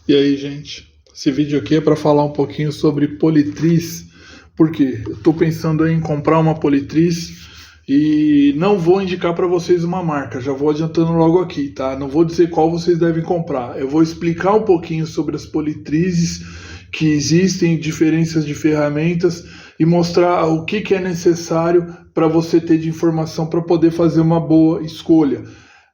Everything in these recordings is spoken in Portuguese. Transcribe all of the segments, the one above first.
E aí, gente? Esse vídeo aqui é para falar um pouquinho sobre politriz, porque eu estou pensando em comprar uma politriz e não vou indicar para vocês uma marca, já vou adiantando logo aqui, tá? Não vou dizer qual vocês devem comprar, eu vou explicar um pouquinho sobre as politrizes que existem, diferenças de ferramentas e mostrar o que é necessário para você ter de informação para poder fazer uma boa escolha.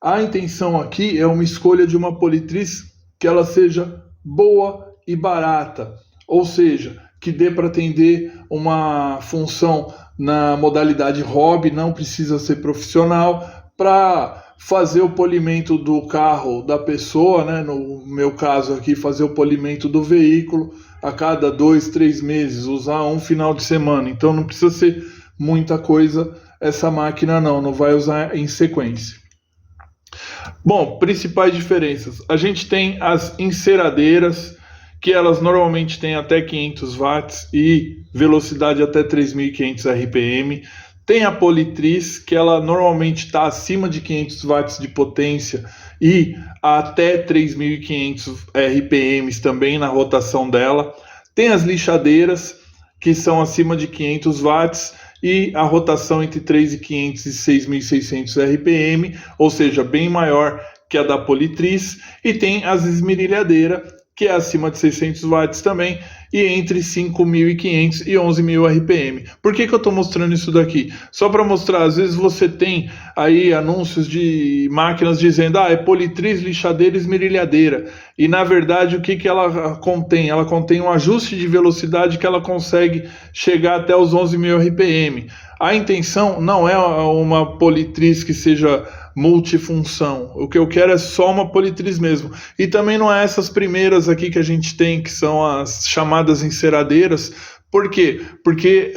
A intenção aqui é uma escolha de uma politriz que ela seja boa e barata, ou seja, que dê para atender uma função na modalidade hobby, não precisa ser profissional, para fazer o polimento do carro da pessoa, né? No meu caso aqui, fazer o polimento do veículo a cada 2, 3 meses, usar um final de semana, então não precisa ser muita coisa essa máquina não vai usar em sequência. Bom, principais diferenças. A gente tem as enceradeiras, que elas normalmente têm até 500 watts e velocidade até 3.500 RPM. Tem a politriz, que ela normalmente está acima de 500 watts de potência e até 3.500 RPMs também na rotação dela. Tem as lixadeiras, que são acima de 500 watts e a rotação entre 3.500 e 6.600 RPM, ou seja, bem maior que a da politriz. E tem as esmerilhadeiras, que é acima de 600 watts também, e entre 5.500 e 11.000 RPM. Por que eu estou mostrando isso daqui? Só para mostrar, às vezes você tem aí anúncios de máquinas dizendo, é politriz, lixadeira, esmerilhadeira, e na verdade o que ela contém? Ela contém um ajuste de velocidade que ela consegue chegar até os 11.000 RPM. A intenção não é uma politriz que seja multifunção, o que eu quero é só uma politriz mesmo, e também não é essas primeiras aqui que a gente tem, que são as chamadas enceradeiras. Por quê? Porque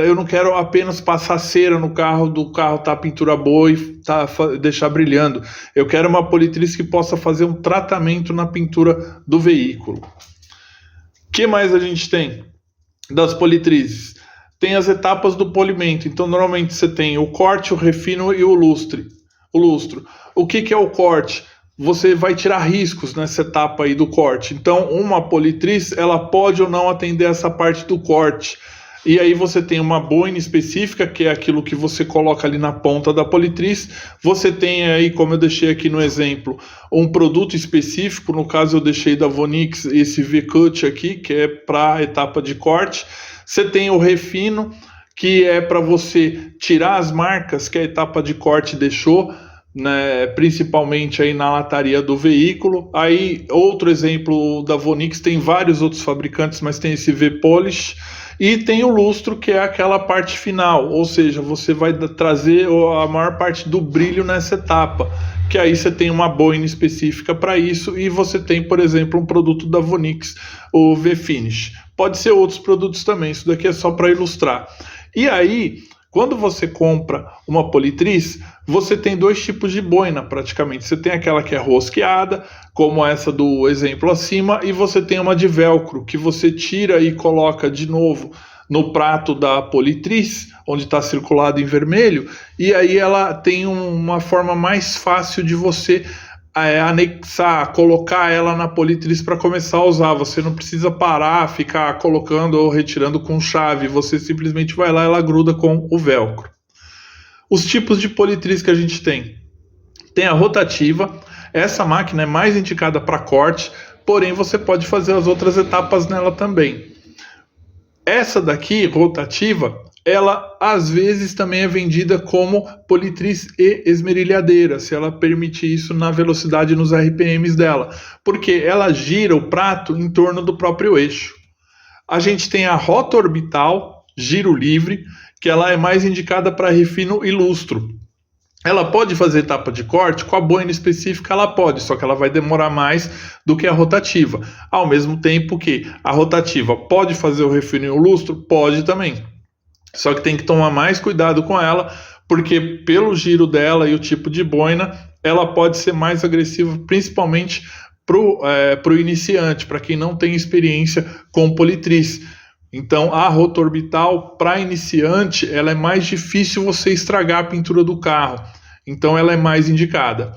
eu não quero apenas passar cera no carro, do carro tá pintura boa e deixar brilhando, eu quero uma politriz que possa fazer um tratamento na pintura do veículo. O que mais a gente tem das politrizes? Tem as etapas do polimento, então normalmente você tem o corte, o refino e o lustro. O que é o corte? Você vai tirar riscos nessa etapa aí do corte. Então, uma politriz, ela pode ou não atender essa parte do corte. E aí você tem uma boina específica, que é aquilo que você coloca ali na ponta da politriz. Você tem aí, como eu deixei aqui no exemplo, um produto específico. No caso, eu deixei da Vonix esse V-Cut aqui, que é para a etapa de corte. Você tem o refino, que é para você tirar as marcas que a etapa de corte deixou, né, principalmente aí na lataria do veículo. Aí outro exemplo da Vonix, tem vários outros fabricantes, mas tem esse V-Polish. E tem o lustro, que é aquela parte final, ou seja, você vai trazer a maior parte do brilho nessa etapa, que aí você tem uma boina específica para isso, e você tem, por exemplo, um produto da Vonix, o V-Finish. Pode ser outros produtos também, isso daqui é só para ilustrar. E aí, quando você compra uma politriz, você tem dois tipos de boina praticamente. Você tem aquela que é rosqueada, como essa do exemplo acima, e você tem uma de velcro, que você tira e coloca de novo no prato da politriz, onde está circulado em vermelho, e aí ela tem uma forma mais fácil de você anexar, colocar ela na politriz para começar a usar. Você não precisa parar, ficar colocando ou retirando com chave, você simplesmente vai lá e ela gruda com o velcro. Os tipos de politriz que a gente tem a rotativa. Essa máquina é mais indicada para corte, porém você pode fazer as outras etapas nela também. Essa daqui, rotativa, ela às vezes também é vendida como politriz e esmerilhadeira, se ela permitir isso na velocidade, nos RPMs dela, porque ela gira o prato em torno do próprio eixo. A gente tem a rota orbital, giro livre, que ela é mais indicada para refino e lustro. Ela pode fazer etapa de corte, com a boina específica ela pode, só que ela vai demorar mais do que a rotativa. Ao mesmo tempo que a rotativa pode fazer o refino e o lustro, pode também. Só que tem que tomar mais cuidado com ela, porque pelo giro dela e o tipo de boina, ela pode ser mais agressiva, principalmente para o iniciante, para quem não tem experiência com politriz. Então a rota orbital para iniciante, ela é mais difícil você estragar a pintura do carro, então ela é mais indicada.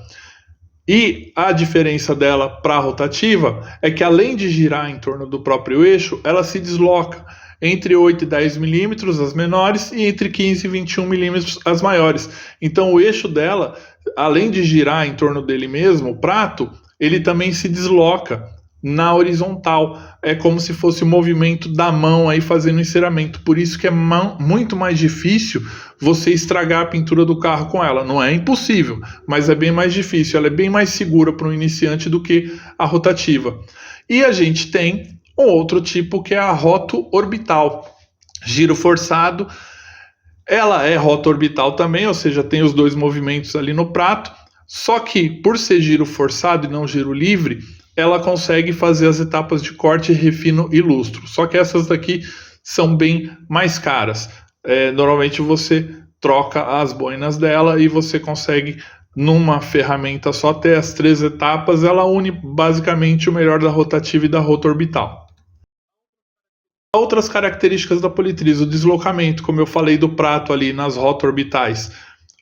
E a diferença dela para a rotativa é que, além de girar em torno do próprio eixo, ela se desloca entre 8 e 10 milímetros as menores e entre 15 e 21 milímetros as maiores. Então o eixo dela, além de girar em torno dele mesmo, o prato, ele também se desloca na horizontal. É como se fosse o movimento da mão aí fazendo o enceramento. Por isso que é muito mais difícil você estragar a pintura do carro com ela. Não é impossível, mas é bem mais difícil. Ela é bem mais segura para um iniciante do que a rotativa. E a gente tem um outro tipo que é a roto orbital. Giro forçado. Ela é roto orbital também, ou seja, tem os dois movimentos ali no prato. Só que, por ser giro forçado e não giro livre, ela consegue fazer as etapas de corte, refino e lustro. Só que essas daqui são bem mais caras. Normalmente você troca as boinas dela e você consegue, numa ferramenta só, ter as 3 etapas. Ela une basicamente o melhor da rotativa e da roto orbital. Outras características da Politriz: o deslocamento, como eu falei do prato ali nas roto orbitais.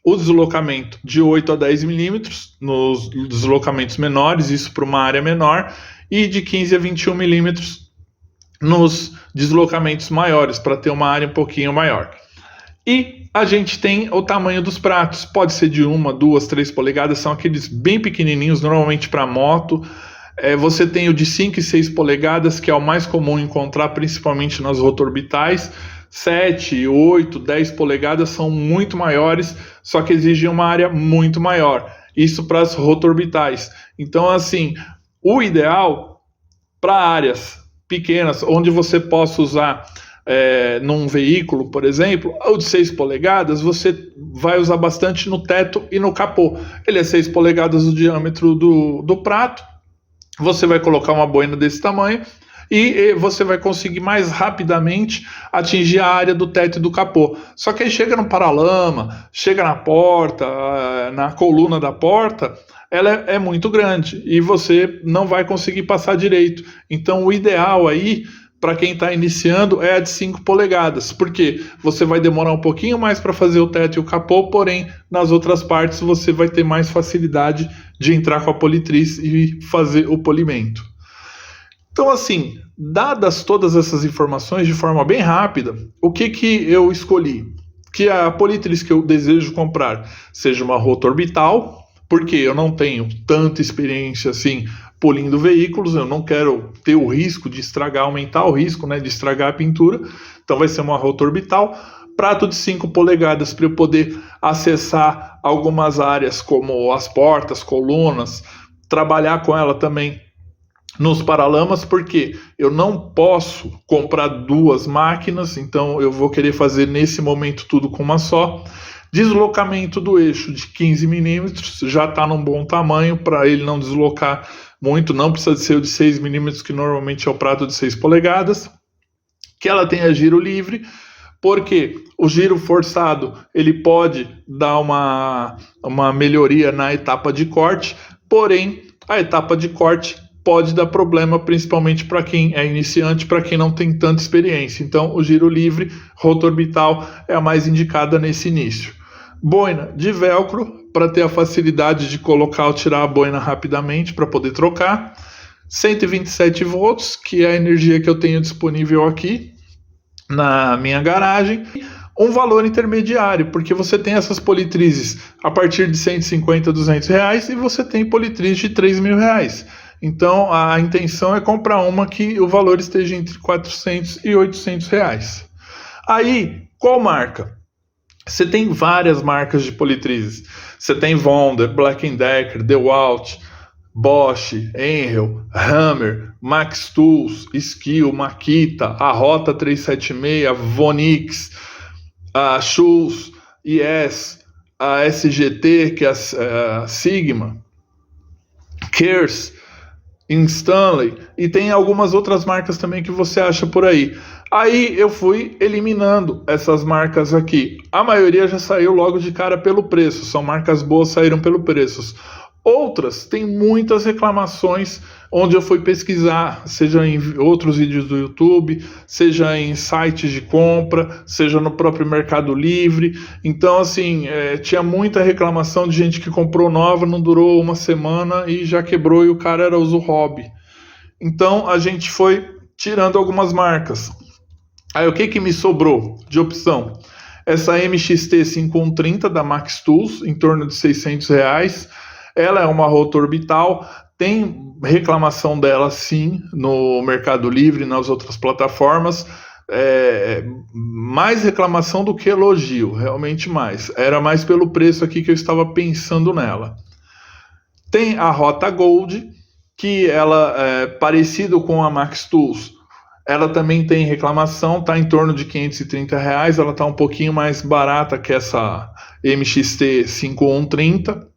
O deslocamento de 8 a 10 milímetros nos deslocamentos menores, isso para uma área menor, e de 15 a 21 milímetros nos deslocamentos maiores, para ter uma área um pouquinho maior. E a gente tem o tamanho dos pratos, pode ser de 1, 2, 3 polegadas, são aqueles bem pequenininhos, normalmente para moto. Você tem o de 5 e 6 polegadas, que é o mais comum encontrar, principalmente nas rotorbitais. 7, 8, 10 polegadas são muito maiores, só que exigem uma área muito maior. Isso para as rotorbitais. Então, assim, o ideal para áreas pequenas, onde você possa usar num veículo, por exemplo, o de 6 polegadas, você vai usar bastante no teto e no capô. Ele é 6 polegadas o diâmetro do prato. Você vai colocar uma boina desse tamanho e você vai conseguir mais rapidamente atingir a área do teto e do capô. Só que aí chega no paralama, chega na porta, na coluna da porta, ela é muito grande e você não vai conseguir passar direito. Então o ideal aí, para quem está iniciando, é a de 5 polegadas, porque você vai demorar um pouquinho mais para fazer o teto e o capô, porém nas outras partes você vai ter mais facilidade de entrar com a Politriz e fazer o polimento. Então, assim, dadas todas essas informações de forma bem rápida, o que eu escolhi? Que a Politriz que eu desejo comprar seja uma rotorbital, porque eu não tenho tanta experiência assim polindo veículos, eu não quero ter o risco de estragar, aumentar o risco, né, de estragar a pintura. Então vai ser uma rotorbital. Prato de 5 polegadas para eu poder acessar algumas áreas como as portas, colunas, trabalhar com ela também nos paralamas, porque eu não posso comprar 2 máquinas, então eu vou querer fazer nesse momento tudo com uma só. Deslocamento do eixo de 15 milímetros, já está num bom tamanho para ele não deslocar muito, não precisa ser o de 6 milímetros, que normalmente é o prato de 6 polegadas. Que ela tenha giro livre, porque o giro forçado ele pode dar uma melhoria na etapa de corte, porém a etapa de corte pode dar problema, principalmente para quem é iniciante, para quem não tem tanta experiência. Então o giro livre, rotorbital, é a mais indicada nesse início. Boina de velcro, para ter a facilidade de colocar ou tirar a boina rapidamente, para poder trocar. 127 volts, que é a energia que eu tenho disponível aqui na minha garagem. Um valor intermediário, porque você tem essas politrizes a partir de 150, 200 reais e você tem politriz de 3 mil reais. Então a intenção é comprar uma que o valor esteja entre 400 e 800 reais. Aí, qual marca? Você tem várias marcas de politrizes. Você tem Wonder, Black & Decker, DeWalt, Bosch, Henrel, Hammer, Max Tools, Skil, Makita, a Rota 376, Vonix, a Schultz, IS, a SGT, que é a Sigma, Kers, Stanley, e tem algumas outras marcas também que você acha por aí. Aí eu fui eliminando essas marcas aqui. A maioria já saiu logo de cara pelo preço, são marcas boas, saíram pelo preço. Outras têm muitas reclamações, onde eu fui pesquisar, seja em outros vídeos do YouTube, seja em sites de compra, seja no próprio Mercado Livre. Então, assim, tinha muita reclamação de gente que comprou nova, não durou uma semana e já quebrou, e o cara era uso hobby. Então, a gente foi tirando algumas marcas. Aí, o que me sobrou de opção? Essa MXT 5130 da Max Tools, em torno de R$600. Ela é uma rota orbital, tem reclamação dela sim no Mercado Livre, nas outras plataformas, mais reclamação do que elogio, realmente mais. Era mais pelo preço aqui que eu estava pensando nela. Tem a Rota Gold, que ela é parecido com a Max Tools. Ela também tem reclamação, está em torno de R$530, ela está um pouquinho mais barata que essa MXT 5130.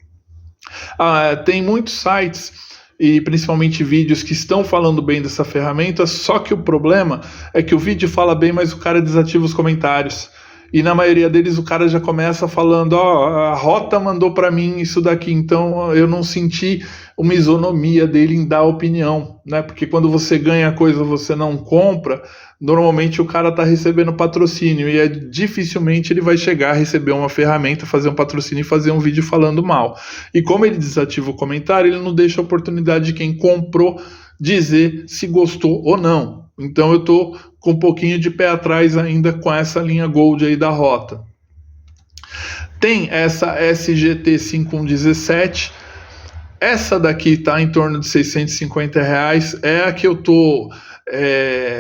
Tem muitos sites e principalmente vídeos que estão falando bem dessa ferramenta, só que o problema é que o vídeo fala bem, mas o cara desativa os comentários. E na maioria deles o cara já começa falando, a Rota mandou para mim isso daqui, então eu não senti uma isonomia dele em dar opinião, né? Porque quando você ganha coisa você não compra, normalmente o cara tá recebendo patrocínio e dificilmente ele vai chegar a receber uma ferramenta, fazer um patrocínio e fazer um vídeo falando mal. E como ele desativa o comentário, ele não deixa a oportunidade de quem comprou dizer se gostou ou não. Então eu tô com um pouquinho de pé atrás ainda com essa linha Gold aí da Rota. Tem essa SGT 5117. Essa daqui está em torno de R$650. É a que eu tô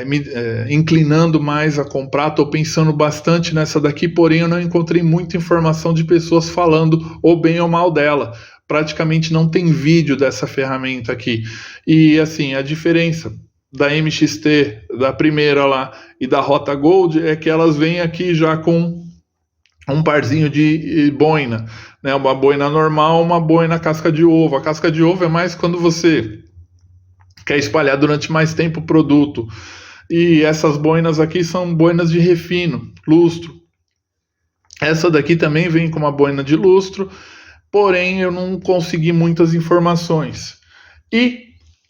me inclinando mais a comprar. Estou pensando bastante nessa daqui, porém eu não encontrei muita informação de pessoas falando ou bem ou mal dela. Praticamente não tem vídeo dessa ferramenta aqui. E assim, a diferença da MXT, da primeira lá, e da Rota Gold é que elas vêm aqui já com um parzinho de boina, né? Uma boina normal, uma boina casca de ovo. A casca de ovo é mais quando você quer espalhar durante mais tempo o produto. E essas boinas aqui são boinas de refino, lustro. Essa daqui também vem com uma boina de lustro, porém eu não consegui muitas informações. E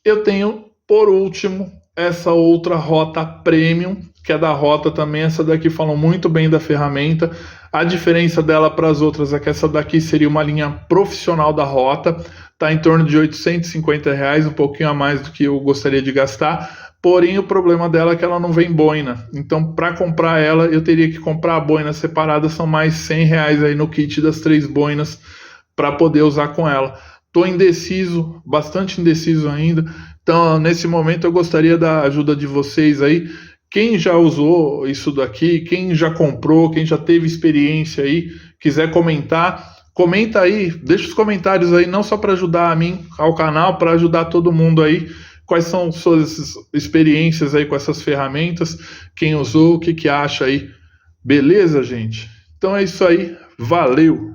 eu tenho, por último, essa outra Rota Premium, que é da Rota também. Essa daqui falam muito bem da ferramenta. A diferença dela para as outras é que essa daqui seria uma linha profissional da Rota. Está em torno de R$850, um pouquinho a mais do que eu gostaria de gastar. Porém, o problema dela é que ela não vem boina. Então, para comprar ela, eu teria que comprar a boina separada. São mais R$100 aí no kit das 3 boinas para poder usar com ela. Estou indeciso, bastante indeciso ainda. Então, nesse momento, eu gostaria da ajuda de vocês aí. Quem já usou isso daqui, quem já comprou, quem já teve experiência aí, quiser comentar, comenta aí, deixa os comentários aí, não só para ajudar a mim, ao canal, para ajudar todo mundo aí. Quais são suas experiências aí com essas ferramentas, quem usou, o que acha aí. Beleza, gente? Então é isso aí, valeu!